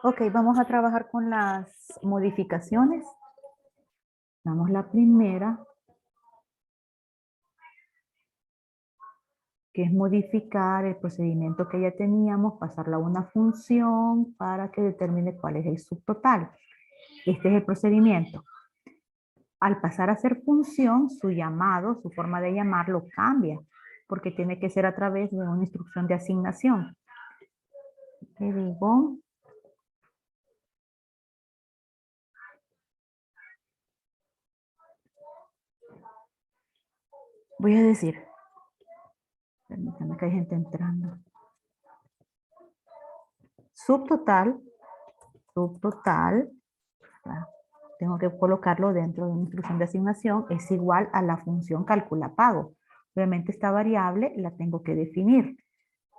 Ok, vamos a trabajar con las modificaciones. Damos la primera, que es modificar el procedimiento que ya teníamos, pasarla a una función para que determine cuál es el subtotal. Este es el procedimiento. Al pasar a ser función, su llamado, su forma de llamarlo cambia, porque tiene que ser a través de una instrucción de asignación. Le digo, voy a decir, permítame que hay gente entrando. Subtotal, subtotal, tengo que colocarlo dentro de una instrucción de asignación, es igual a la función calcula pago. Obviamente esta variable la tengo que definir.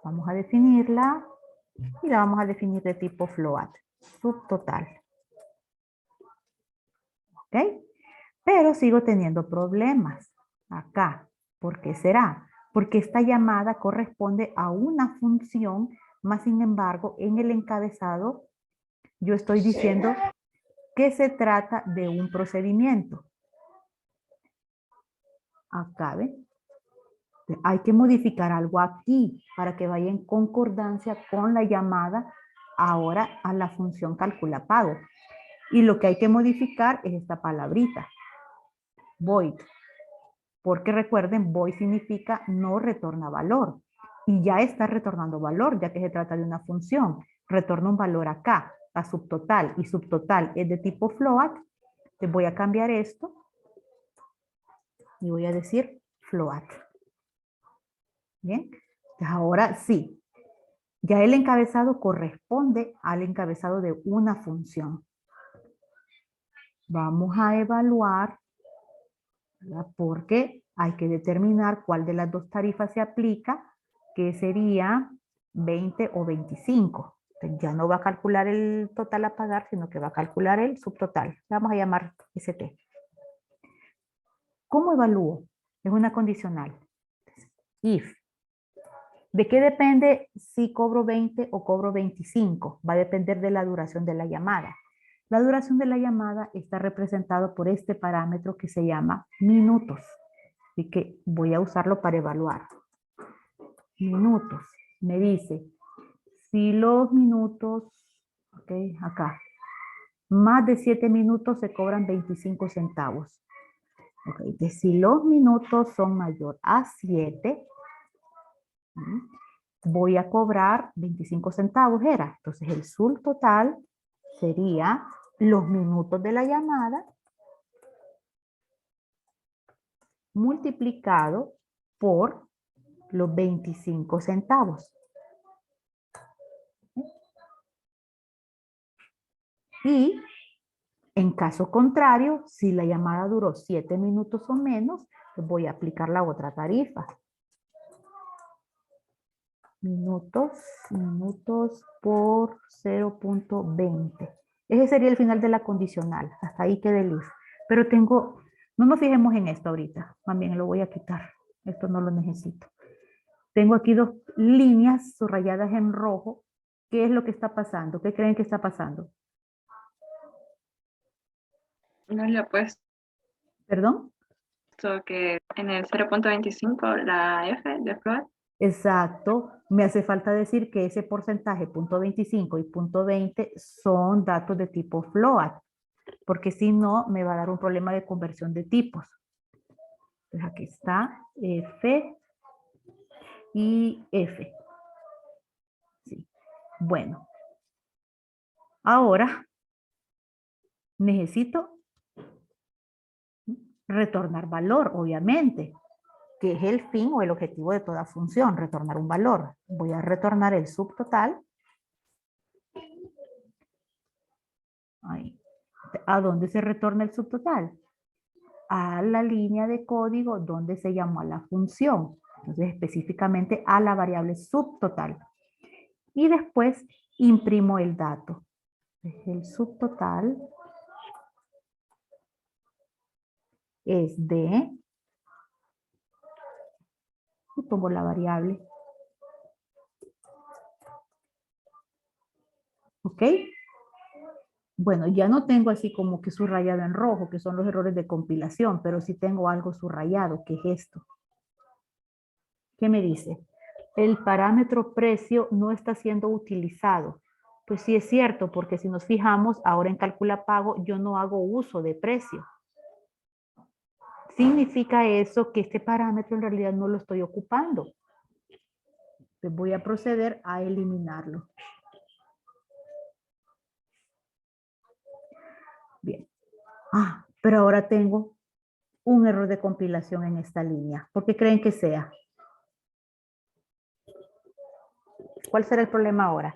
Vamos a definirla y la vamos a definir de tipo float, subtotal. ¿Ok? Pero sigo teniendo problemas acá. ¿Por qué será? Porque esta llamada corresponde a una función, más sin embargo, en el encabezado yo estoy diciendo que se trata de un procedimiento. Acá, ¿ven? Hay que modificar algo aquí para que vaya en concordancia con la llamada ahora a la función calcula pago. Y lo que hay que modificar es esta palabrita, void. Porque recuerden, void significa no retorna valor. Y ya está retornando valor, ya que se trata de una función. Retorna un valor acá, a subtotal. Y subtotal es de tipo float. Te voy a cambiar esto. Y voy a decir float. Bien. Ahora sí. Ya el encabezado corresponde al encabezado de una función. Vamos a evaluar, ¿verdad? Porque hay que determinar cuál de las dos tarifas se aplica, que sería 20 o 25. Entonces ya no va a calcular el total a pagar, sino que va a calcular el subtotal. Vamos a llamar ST. ¿Cómo evalúo? Es una condicional. If. ¿De qué depende si cobro 20 o cobro 25? Va a depender de la duración de la llamada. La duración de la llamada está representada por este parámetro que se llama minutos. Así que voy a usarlo para evaluar. Minutos. Me dice, si los minutos, ok, acá, más de 7 minutos se cobran 25 centavos. Ok, de si los minutos son mayor a 7, voy a cobrar 25 centavos, era. Entonces el subtotal sería los minutos de la llamada multiplicado por los 25 centavos. Y en caso contrario, si la llamada duró 7 minutos o menos, pues voy a aplicar la otra tarifa. Minutos por 0.20. Ese sería el final de la condicional. Hasta ahí quede listo. Pero tengo, no nos fijemos en esto ahorita. También lo voy a quitar. Esto no lo necesito. Tengo aquí dos líneas subrayadas en rojo. ¿Qué es lo que está pasando? ¿Qué creen que está pasando? No le he puesto ¿Perdón? que en el 0.25 la F de float. Exacto. Me hace falta decir que ese porcentaje, punto 25 y punto 20, son datos de tipo float, porque si no, me va a dar un problema de conversión de tipos. Entonces aquí está F y F. Sí. Bueno, ahora necesito retornar valor, obviamente, que es el fin o el objetivo de toda función, retornar un valor. Voy a retornar el subtotal. Ahí. ¿A dónde se retorna el subtotal? A la línea de código donde se llamó a la función. Entonces, específicamente a la variable subtotal. Y después imprimo el dato. El subtotal es de, y pongo la variable. ¿Ok? Bueno, ya no tengo así como que subrayado en rojo, que son los errores de compilación, pero sí tengo algo subrayado, que es esto. ¿Qué me dice? El parámetro precio no está siendo utilizado. Pues sí es cierto, porque si nos fijamos, ahora en Calcula Pago yo no hago uso de precio. Significa eso que este parámetro en realidad no lo estoy ocupando. Pues voy a proceder a eliminarlo. Bien. Pero ahora tengo un error de compilación en esta línea. ¿Por qué creen que sea? ¿Cuál será el problema ahora?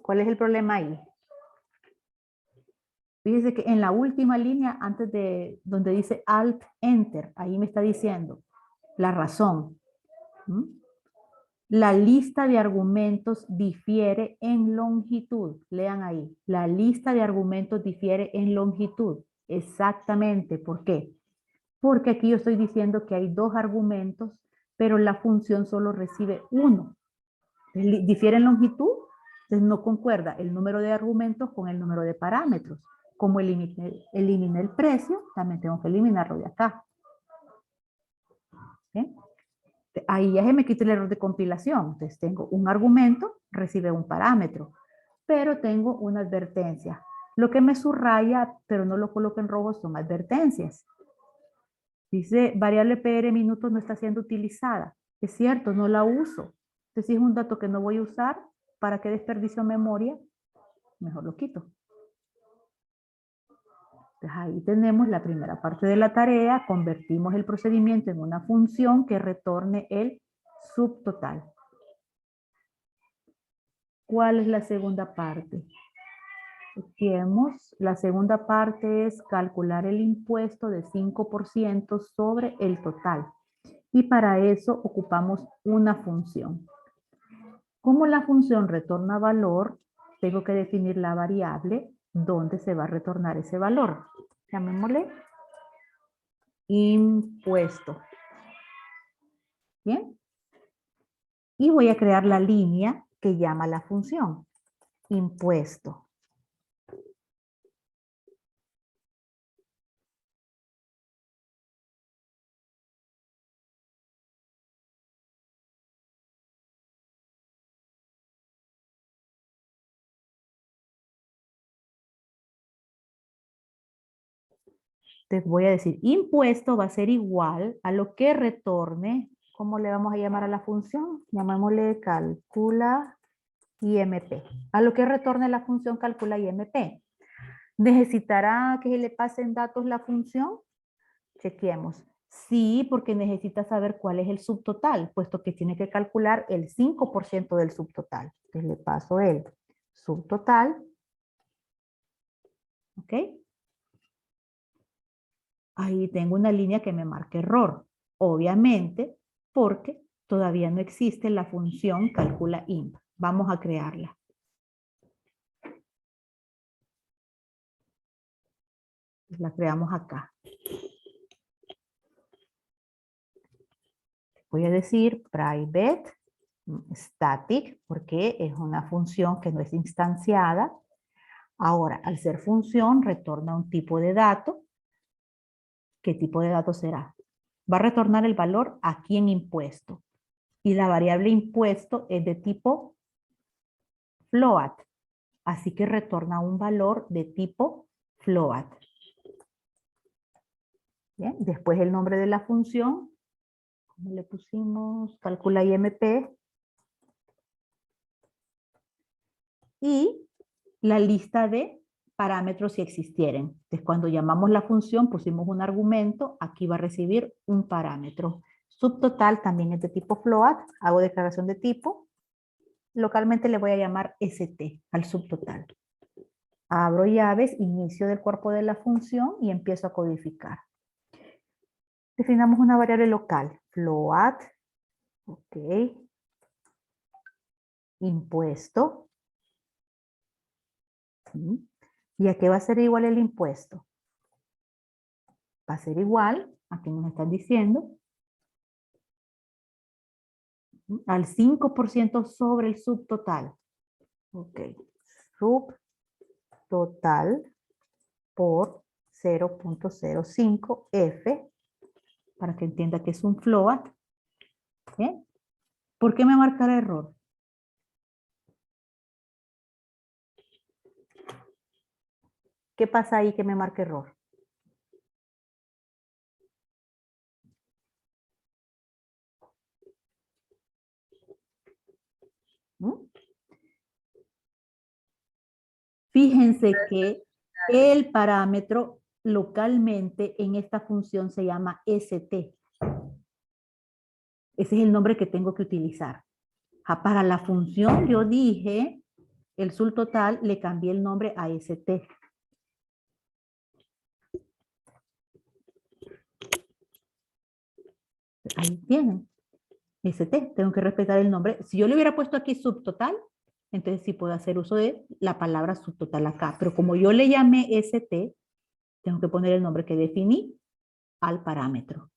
¿Cuál es el problema ahí? Fíjense que en la última línea, antes de donde dice Alt Enter, ahí me está diciendo la razón. La lista de argumentos difiere en longitud. Lean ahí. La lista de argumentos difiere en longitud. Exactamente. ¿Por qué? Porque aquí yo estoy diciendo que hay dos argumentos, pero la función solo recibe uno. Difiere en longitud, entonces no concuerda el número de argumentos con el número de parámetros. Como elimine el precio, también tengo que eliminarlo de acá. ¿Bien? Ahí ya se me quita el error de compilación. Entonces tengo un argumento, recibe un parámetro, pero tengo una advertencia. Lo que me subraya, pero no lo coloco en rojo, son advertencias. Dice, variable PR minutos no está siendo utilizada. Es cierto, no la uso. Entonces, si es un dato que no voy a usar, ¿para qué desperdicio memoria? Mejor lo quito. Entonces, ahí tenemos la primera parte de la tarea. Convertimos el procedimiento en una función que retorne el subtotal. ¿Cuál es la segunda parte? La segunda parte es calcular el impuesto de 5% sobre el total. Y para eso ocupamos una función. Como la función retorna valor, tengo que definir la variable donde se va a retornar ese valor. Llamémosle impuesto. ¿Bien? Y voy a crear la línea que llama la función. Impuesto. Entonces voy a decir, impuesto va a ser igual a lo que retorne. ¿Cómo le vamos a llamar a la función? Llamémosle calcula IMP. A lo que retorne la función calcula IMP. ¿Necesitará que se le pasen datos la función? Chequeemos. Sí, porque necesita saber cuál es el subtotal, puesto que tiene que calcular el 5% del subtotal. Entonces le paso el subtotal. ¿Ok? Ahí tengo una línea que me marca error. Obviamente, porque todavía no existe la función calcula imp. Vamos a crearla. La creamos acá. Voy a decir private static, porque es una función que no es instanciada. Ahora, al ser función, retorna un tipo de dato. ¿Qué tipo de dato será? Va a retornar el valor aquí en impuesto. Y la variable impuesto es de tipo float. Así que retorna un valor de tipo float. Bien, después el nombre de la función. ¿Cómo le pusimos? Calcula IMP. Y la lista de parámetros si existieren. Entonces, cuando llamamos la función, pusimos un argumento, aquí va a recibir un parámetro. Subtotal también es de tipo float, hago declaración de tipo. Localmente le voy a llamar ST al subtotal. Abro llaves, inicio del cuerpo de la función y empiezo a codificar. Definamos una variable local, float, ok, impuesto. ¿Y a qué va a ser igual el impuesto? Va a ser igual a que nos están diciendo Al 5% sobre el subtotal. Ok. Subtotal por 0.05 F, para que entienda que es un float. ¿Eh? ¿Por qué me marcará error? ¿Qué pasa ahí que me marca error? ¿Mm? Fíjense que el parámetro localmente en esta función se llama ST. Ese es el nombre que tengo que utilizar. Para la función yo dije, el subtotal le cambié el nombre a ST. Ahí tienen. ST, tengo que respetar el nombre. Si yo le hubiera puesto aquí subtotal, entonces sí puedo hacer uso de la palabra subtotal acá. Pero como yo le llamé ST, tengo que poner el nombre que definí al parámetro.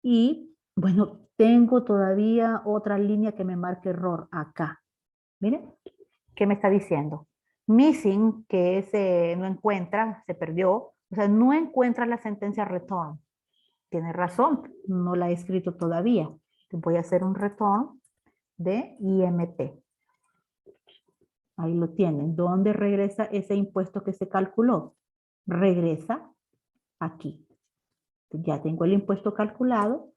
Y bueno, tengo todavía otra línea que me marque error acá. Miren, ¿qué me está diciendo? Missing, que es no encuentra, se perdió. O sea, no encuentra la sentencia return. Tiene razón, no la he escrito todavía. Voy a hacer un return de IMT. Ahí lo tienen. ¿Dónde regresa ese impuesto que se calculó? Regresa aquí. Ya tengo el impuesto calculado.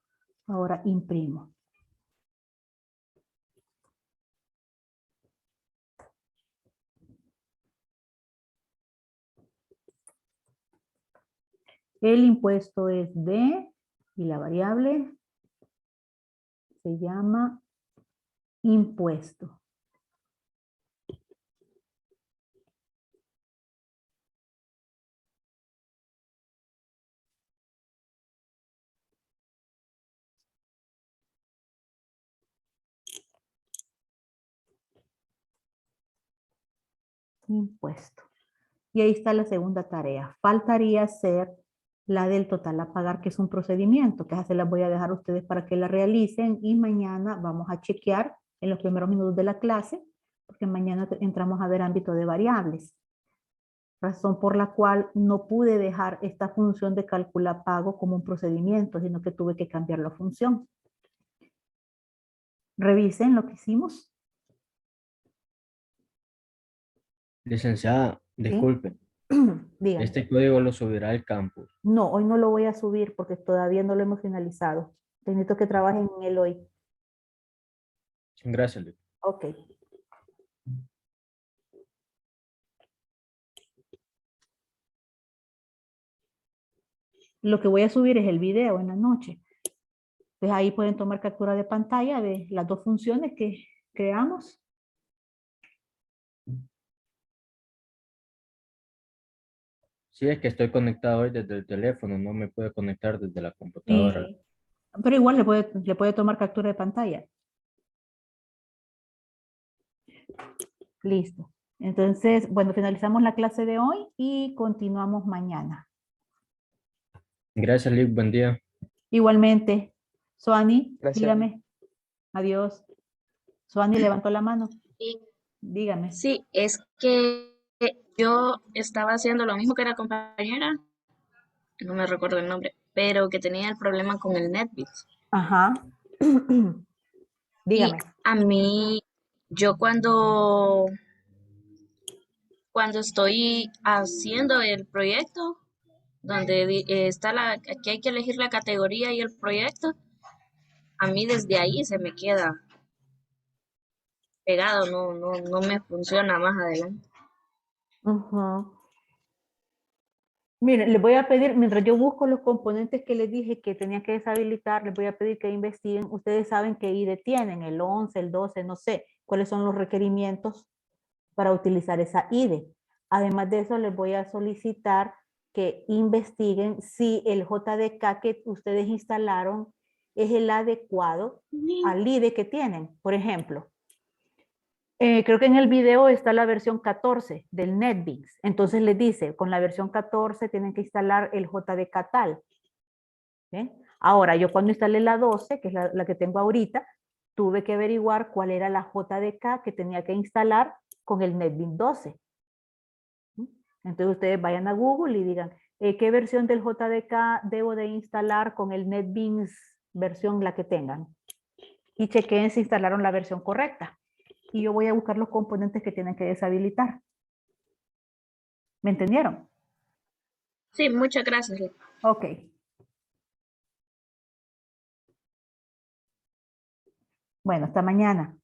Ahora imprimo. El impuesto es de, y la variable se llama impuesto. Impuesto. Y ahí está la segunda tarea. Faltaría hacer la del total a pagar, que es un procedimiento, que esa se las voy a dejar a ustedes para que la realicen y mañana vamos a chequear en los primeros minutos de la clase, porque mañana entramos a ver ámbito de variables. Razón por la cual no pude dejar esta función de calcular pago como un procedimiento, sino que tuve que cambiar la función. Revisen lo que hicimos. Licenciada, ¿Sí? disculpe, Díganme. este código lo subirá al campus. No, hoy no lo voy a subir porque todavía no lo hemos finalizado. Necesito que trabajen en él hoy. Gracias, Luis. Ok. Lo que voy a subir es el video en la noche. Entonces ahí pueden tomar captura de pantalla de las dos funciones que creamos. Sí, es que estoy conectado hoy desde el teléfono, no me puedo conectar desde la computadora. Sí. Pero igual le puede tomar captura de pantalla. Listo. Entonces, bueno, finalizamos la clase de hoy y continuamos mañana. Gracias, Luis, buen día. Igualmente, Soani, Gracias. dígame. Adiós. Soani levantó la mano. Sí, Dígame. sí, es que yo estaba haciendo lo mismo que la compañera, no me recuerdo el nombre, pero que tenía el problema con el NetBeans. Ajá. Y Dígame. a mí, yo cuando estoy haciendo el proyecto, donde está aquí hay que elegir la categoría y el proyecto, a mí desde ahí se me queda pegado, no me funciona más adelante. Ujú. Miren, les voy a pedir, mientras yo busco los componentes que les dije que tenía que deshabilitar, les voy a pedir que investiguen. Ustedes saben qué IDE tienen, el 11, el 12, no sé, cuáles son los requerimientos para utilizar esa IDE. Además de eso, les voy a solicitar que investiguen si el JDK que ustedes instalaron es el adecuado al IDE que tienen. Por ejemplo, creo que en el video está la versión 14 del NetBeans. Entonces les dice, con la versión 14 tienen que instalar el JDK tal. ¿Sí? Ahora, yo cuando instalé la 12, que es la que tengo ahorita, tuve que averiguar cuál era la JDK que tenía que instalar con el NetBeans 12. Entonces ustedes vayan a Google y digan, ¿qué versión del JDK debo de instalar con el NetBeans versión la que tengan? Y chequeen si instalaron la versión correcta. Y yo voy a buscar los componentes que tienen que deshabilitar. ¿Me entendieron? Sí, muchas gracias. Ok. Bueno, hasta mañana.